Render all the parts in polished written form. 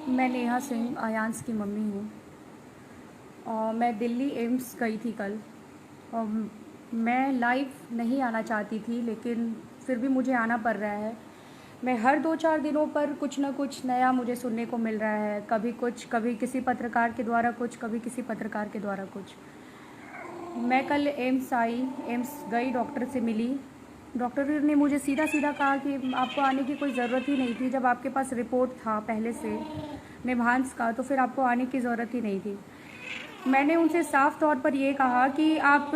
मैं नेहा सिंह आयांश की मम्मी हूँ। मैं दिल्ली एम्स गई थी कल। और मैं लाइव नहीं आना चाहती थी, लेकिन फिर भी मुझे आना पड़ रहा है। मैं हर 2-4 दिनों पर कुछ ना कुछ नया मुझे सुनने को मिल रहा है। कभी कुछ, कभी किसी पत्रकार के द्वारा कुछ, कभी किसी पत्रकार के द्वारा कुछ। मैं कल एम्स आई, एम्स गई, डॉक्टर से मिली। डॉक्टर ने मुझे सीधा सीधा कहा कि आपको आने की कोई ज़रूरत ही नहीं थी। जब आपके पास रिपोर्ट था पहले से निभांस का, तो फिर आपको आने की ज़रूरत ही नहीं थी। मैंने उनसे साफ तौर पर ये कहा कि आप,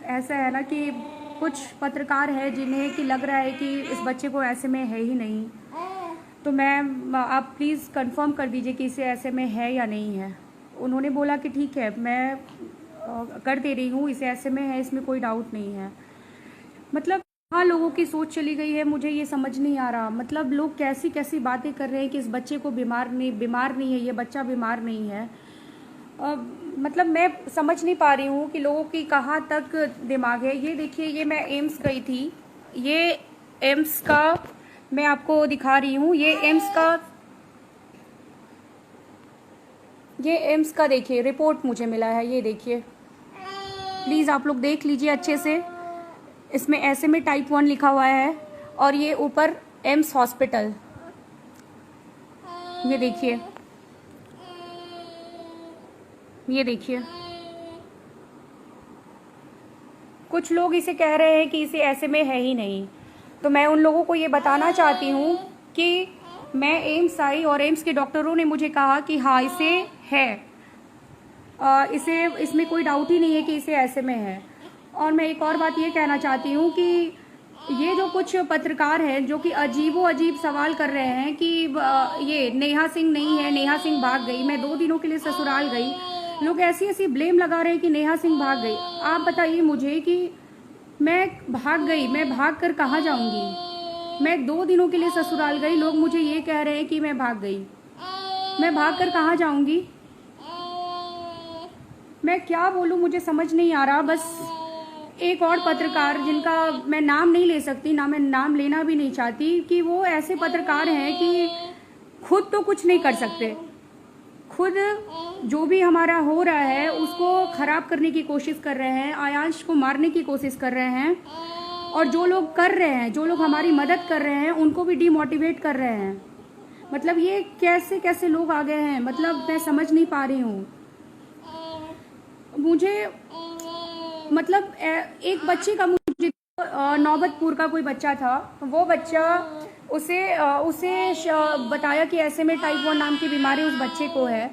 ऐसा है ना कि कुछ पत्रकार हैं जिन्हें कि लग रहा है कि इस बच्चे को ऐसे में है ही नहीं, तो आप प्लीज़ कंफर्म कर दीजिए कि इसे ऐसे में है या नहीं है। उन्होंने बोला कि ठीक है, मैं कर दे रही हूँ, इसे ऐसे में है, इसमें कोई डाउट नहीं है। मतलब हाँ, लोगों की सोच चली गई है, मुझे ये समझ नहीं आ रहा। मतलब लोग कैसी कैसी बातें कर रहे हैं कि इस बच्चे को बीमार नहीं है, ये बच्चा बीमार नहीं है। मतलब मैं समझ नहीं पा रही हूँ कि लोगों की कहाँ तक दिमाग है। ये देखिए, ये मैं एम्स गई थी, ये एम्स का मैं आपको दिखा रही हूँ। ये एम्स का देखिए रिपोर्ट मुझे मिला है, ये देखिए, प्लीज़ आप लोग देख लीजिए अच्छे से। इसमें ऐसे में टाइप 1 लिखा हुआ है, और ये ऊपर एम्स हॉस्पिटल, ये देखिए, ये देखिए। कुछ लोग इसे कह रहे हैं कि इसे ऐसे में है ही नहीं। तो मैं उन लोगों को ये बताना चाहती हूँ कि मैं एम्स आई और एम्स के डॉक्टरों ने मुझे कहा कि हाँ, इसे है, इसमें कोई डाउट ही नहीं है कि इसे ऐसे में है। और मैं एक और बात ये कहना चाहती हूँ कि ये जो कुछ पत्रकार हैं जो कि अजीबो अजीब सवाल कर रहे हैं कि ये नेहा सिंह नहीं है, नेहा सिंह भाग गई, मैं 2 दिनों के लिए ससुराल गई, लोग ऐसी ऐसी ब्लेम लगा रहे हैं कि नेहा सिंह भाग गई। आप बताइए मुझे कि मैं भाग गई, मैं भाग कर कहाँ जाऊंगी? मैं 2 दिनों के लिए ससुराल गई, लोग मुझे ये कह रहे हैं कि मैं भाग गई। मैं भाग कर कहाँ जाऊंगी? मैं क्या बोलूँ, मुझे समझ नहीं आ रहा। बस एक और पत्रकार, जिनका मैं नाम नहीं ले सकती, ना मैं नाम लेना भी नहीं चाहती, कि वो ऐसे पत्रकार हैं कि खुद तो कुछ नहीं कर सकते, खुद जो भी हमारा हो रहा है उसको ख़राब करने की कोशिश कर रहे हैं, आयांश को मारने की कोशिश कर रहे हैं। और जो लोग कर रहे हैं, जो लोग हमारी मदद कर रहे हैं, उनको भी डिमोटिवेट कर रहे हैं। मतलब ये कैसे कैसे लोग आ गए हैं, मतलब मैं समझ नहीं पा रही हूँ। मुझे मतलब एक बच्चे का, मुझे नौबतपुर का कोई बच्चा था, वो बच्चा, उसे बताया कि ऐसे में टाइप 1 नाम की बीमारी उस बच्चे को है।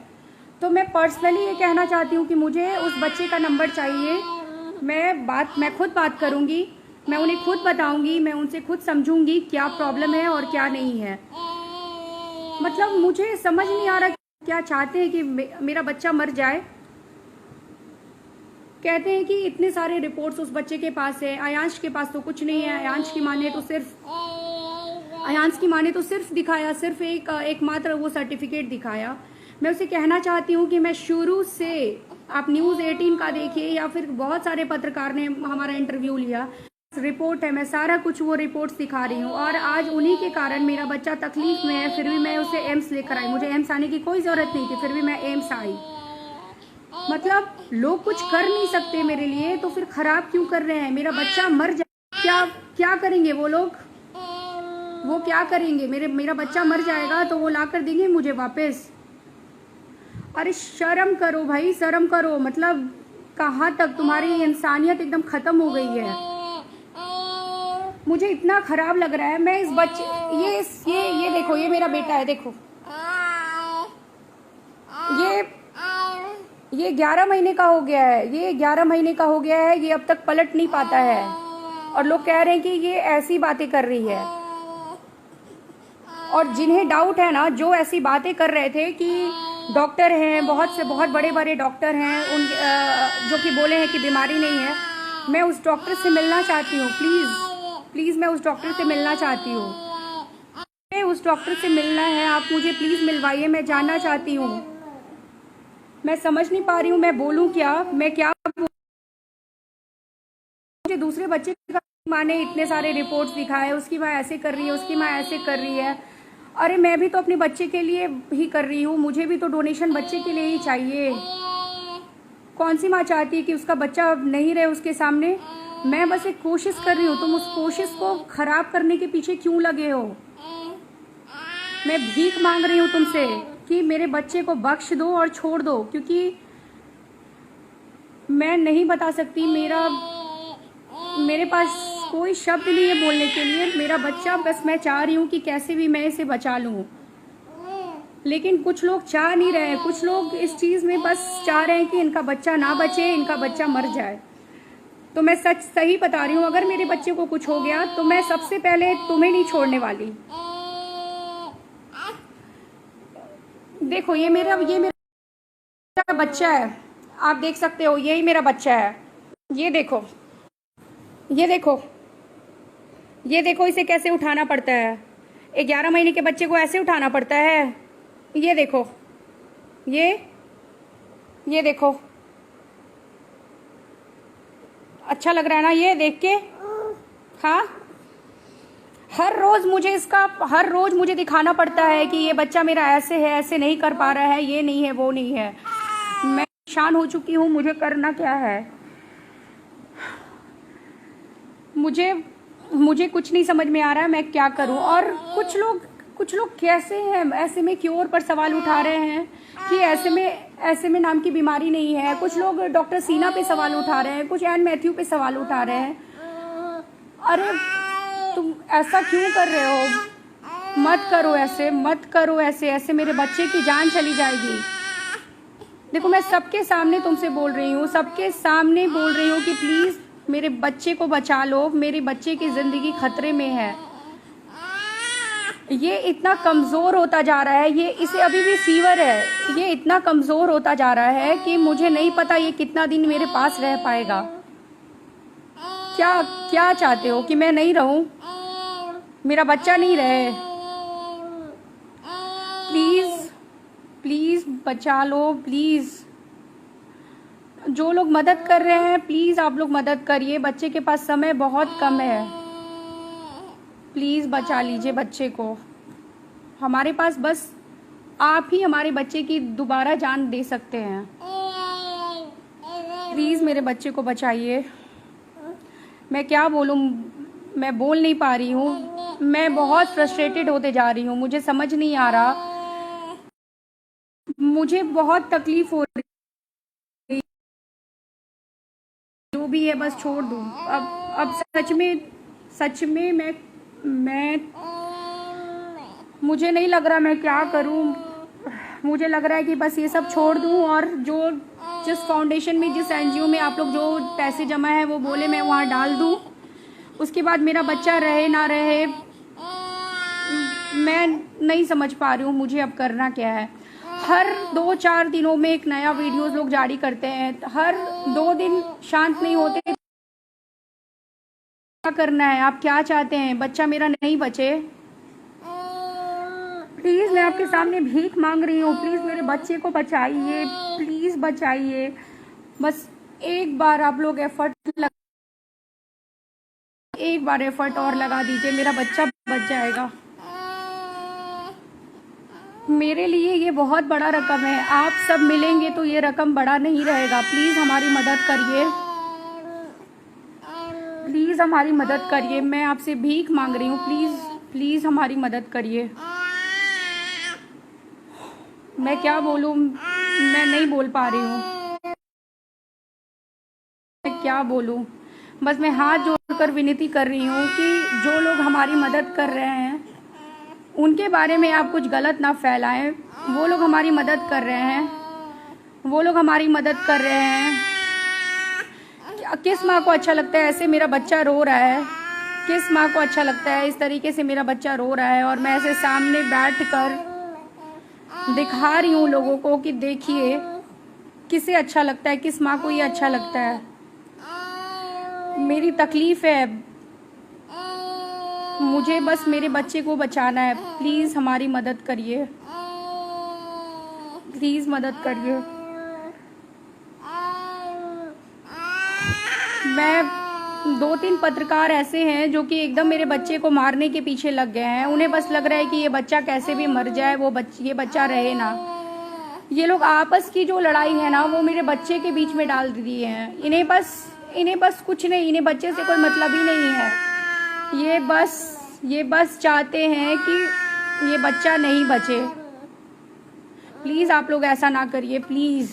तो मैं पर्सनली ये कहना चाहती हूँ कि मुझे उस बच्चे का नंबर चाहिए। मैं खुद बात करूँगी, मैं उन्हें खुद बताऊँगी, मैं उनसे खुद समझूंगी क्या प्रॉब्लम है और क्या नहीं है। मतलब मुझे समझ नहीं आ रहा क्या चाहते हैं, कि मेरा बच्चा मर जाए। कहते हैं कि इतने सारे रिपोर्ट्स उस बच्चे के पास है, आयांश के पास तो कुछ नहीं है। आयांश की माँ ने तो सिर्फ दिखाया, सिर्फ एकमात्र वो सर्टिफिकेट दिखाया। मैं उसे कहना चाहती हूँ कि मैं शुरू से, आप न्यूज़ 18 का देखिए, या फिर बहुत सारे पत्रकार ने हमारा इंटरव्यू लिया, रिपोर्ट है, मैं सारा कुछ वो रिपोर्ट्स दिखा रही हूँ। और आज उन्हीं के कारण मेरा बच्चा तकलीफ में है, फिर भी मैं उसे एम्स लेकर आई। मुझे एम्स आने की कोई ज़रूरत नहीं थी, फिर भी मैं एम्स आई। मतलब लोग कुछ कर नहीं सकते मेरे लिए, तो फिर खराब क्यों कर रहे हैं? मेरा बच्चा मर जाए, क्या क्या करेंगे वो लोग? वो क्या करेंगे? मेरा बच्चा मर जाएगा तो वो ला कर देंगे मुझे वापस? अरे शर्म करो भाई, शर्म करो। मतलब कहाँ तक तुम्हारी इंसानियत एकदम खत्म हो गई है। मुझे इतना खराब लग रहा है। मैं इस बच्चे, ये देखो, ये मेरा बेटा है, देखो, ये 11 महीने का हो गया है, ये 11 महीने का हो गया है, ये अब तक पलट नहीं पाता है। और लोग कह रहे हैं कि ये ऐसी बातें कर रही है। और जिन्हें डाउट है ना, जो ऐसी बातें कर रहे थे कि डॉक्टर हैं, बहुत बड़े बड़े डॉक्टर हैं, उन जो कि बोले हैं कि बीमारी नहीं है, मैं उस डॉक्टर से मिलना चाहती हूँ। प्लीज़ मैं उस डॉक्टर से मिलना चाहती हूँ। मुझे उस डॉक्टर से मिलना है, आप मुझे प्लीज़ मिलवाइए, मैं जानना चाहती हूँ। मैं समझ नहीं पा रही हूँ, मैं बोलूँ क्या, मैं क्या बोलूँ? मुझे दूसरे बच्चे का माँ ने इतने सारे रिपोर्ट्स दिखाए, उसकी माँ ऐसे कर रही है, उसकी माँ ऐसे कर रही है। अरे मैं भी तो अपने बच्चे के लिए ही कर रही हूँ, मुझे भी तो डोनेशन बच्चे के लिए ही चाहिए। कौन सी माँ चाहती है कि उसका बच्चा नहीं रहे उसके सामने? मैं बस एक कोशिश कर रही हूँ, तुम उस कोशिश को खराब करने के पीछे क्यों लगे हो? मैं भीख मांग रही हूँ तुमसे कि मेरे बच्चे को बख्श दो और छोड़ दो, क्योंकि मैं नहीं बता सकती, मेरे पास कोई शब्द नहीं है बोलने के लिए। मेरा बच्चा, बस मैं चाह रही हूँ कि कैसे भी मैं इसे बचा लूँ, लेकिन कुछ लोग चाह नहीं रहे हैं। कुछ लोग इस चीज़ में बस चाह रहे हैं कि इनका बच्चा ना बचे, इनका बच्चा मर जाए। तो मैं सही बता रही हूँ, अगर मेरे बच्चे को कुछ हो गया तो मैं सबसे पहले तुम्हें नहीं छोड़ने वाली। देखो, ये मेरा बच्चा है, आप देख सकते हो, यही मेरा बच्चा है। ये देखो, ये देखो, ये देखो, इसे कैसे उठाना पड़ता है। 11 महीने के बच्चे को ऐसे उठाना पड़ता है। ये देखो, ये देखो, अच्छा लग रहा है ना ये देख के? हाँ, हर रोज मुझे दिखाना पड़ता है कि ये बच्चा मेरा ऐसे है, ऐसे नहीं कर पा रहा है, ये नहीं है, वो नहीं है। मैं परेशान हो चुकी हूँ, मुझे करना क्या है? मुझे कुछ नहीं समझ में आ रहा है, मैं क्या करूं। और कुछ लोग कैसे हैं, ऐसे में क्योर पर सवाल उठा रहे हैं कि ऐसे में नाम की बीमारी नहीं है। कुछ लोग डॉक्टर सीना पे सवाल उठा रहे हैं, कुछ एन मैथ्यू पे सवाल उठा रहे हैं। अरे तुम ऐसा क्यों कर रहे हो? मत करो ऐसे, ऐसे मेरे बच्चे की जान चली जाएगी। देखो, मैं सबके सामने तुमसे बोल रही हूँ, सबके सामने बोल रही हूँ कि प्लीज मेरे बच्चे को बचा लो, मेरे बच्चे की जिंदगी खतरे में है। ये इतना कमजोर होता जा रहा है, इसे अभी भी फीवर है। ये इतना कमजोर होता जा रहा है कि मुझे नहीं पता ये कितना दिन मेरे पास रह पाएगा। क्या चाहते हो कि मैं नहीं रहूं? मेरा बच्चा नहीं रहे? प्लीज बचा लो, प्लीज। जो लोग मदद कर रहे हैं, प्लीज आप लोग मदद करिए। बच्चे के पास समय बहुत कम है, प्लीज बचा लीजिए बच्चे को। हमारे पास बस आप ही हमारे बच्चे की दोबारा जान दे सकते हैं। प्लीज मेरे बच्चे को बचाइए। मैं क्या बोलूं, मैं बोल नहीं पा रही हूँ। मैं बहुत फ्रस्ट्रेटेड होते जा रही हूँ, मुझे समझ नहीं आ रहा, मुझे बहुत तकलीफ हो रही है। जो भी है बस छोड़ दूं। अब सच में मैं मुझे नहीं लग रहा मैं क्या करूं। मुझे लग रहा है कि बस ये सब छोड़ दूं और जिस फाउंडेशन में, जिस एनजीओ में आप लोग जो पैसे जमा है वो बोले मैं वहाँ डाल दूं। उसके बाद मेरा बच्चा रहे ना रहे, मैं नहीं समझ पा रही हूँ मुझे अब करना क्या है। हर 2-4 दिनों में एक नया वीडियोस लोग जारी करते हैं, हर 2 दिन शांत नहीं होते। क्या करना है? आप क्या चाहते हैं? बच्चा मेरा नहीं बचे? प्लीज मैं आपके सामने भीख मांग रही हूँ, प्लीज मेरे बच्चे को बचाइए, प्लीज बचाइए। बस एक बार आप लोग एक बार एफर्ट और लगा दीजिए, मेरा बच्चा बच जाएगा। मेरे लिए ये बहुत बड़ा रकम है, आप सब मिलेंगे तो ये रकम बड़ा नहीं रहेगा। प्लीज हमारी मदद करिए, प्लीज हमारी मदद करिए। मैं आपसे भीख मांग रही हूँ, प्लीज हमारी मदद करिए। मैं क्या बोलूँ, मैं नहीं बोल पा रही हूँ, मैं क्या बोलूँ। बस मैं हाथ जोड़कर विनती कर रही हूँ कि जो लोग हमारी मदद कर रहे हैं उनके बारे में आप कुछ गलत ना फैलाएं। वो लोग हमारी मदद कर रहे हैं, वो लोग हमारी मदद कर रहे हैं। किस माँ को अच्छा लगता है ऐसे मेरा बच्चा रो रहा है? किस माँ को अच्छा लगता है इस तरीके से मेरा बच्चा रो रहा है और मैं ऐसे सामने बैठ कर दिखा रही हूँ लोगों को कि देखिए किसे अच्छा लगता है, किस माँ को ये अच्छा लगता है। मेरी तकलीफ है, मुझे बस मेरे बच्चे को बचाना है। प्लीज हमारी मदद करिए, प्लीज मदद करिए। 2-3 पत्रकार ऐसे हैं जो कि एकदम मेरे बच्चे को मारने के पीछे लग गए हैं। उन्हें बस लग रहा है कि ये बच्चा कैसे भी मर जाए, ये बच्चा रहे ना। ये लोग आपस की जो लड़ाई है ना, वो मेरे बच्चे के बीच में डाल दिए हैं। इन्हें बस कुछ नहीं, इन्हें बच्चे से कोई मतलब ही नहीं है। ये बस चाहते हैं कि ये बच्चा नहीं बचे। प्लीज़ आप लोग ऐसा ना करिए, प्लीज़।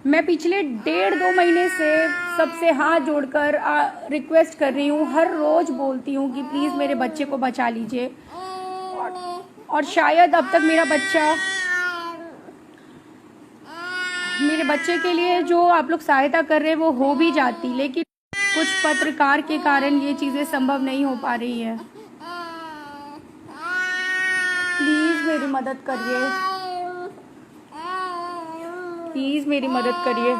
मैं पिछले 1.5-2 महीने से सबसे हाथ जोड़कर रिक्वेस्ट कर रही हूँ, हर रोज़ बोलती हूँ कि प्लीज़ मेरे बच्चे को बचा लीजिए। और शायद अब तक मेरे बच्चे के लिए जो आप लोग सहायता कर रहे हैं वो हो भी जाती, लेकिन कुछ पत्रकार के कारण ये चीज़ें संभव नहीं हो पा रही है। प्लीज़ मेरी मदद करिए, प्लीज़ मेरी मदद करिए।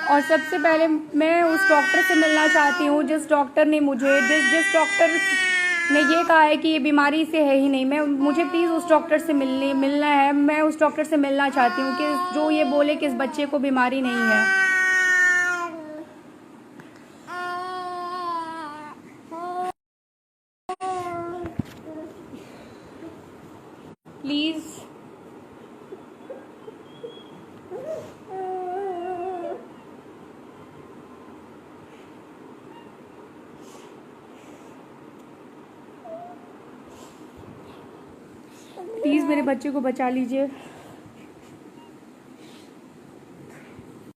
और सबसे पहले मैं उस डॉक्टर से मिलना चाहती हूँ जिस डॉक्टर ने ये कहा है कि ये बीमारी से है ही नहीं। मुझे प्लीज़ उस डॉक्टर से मिलना है। मैं उस डॉक्टर से मिलना चाहती हूँ कि जो ये बोले कि इस बच्चे को बीमारी नहीं है। प्लीज़ प्लीज़ मेरे बच्चे को बचा लीजिए।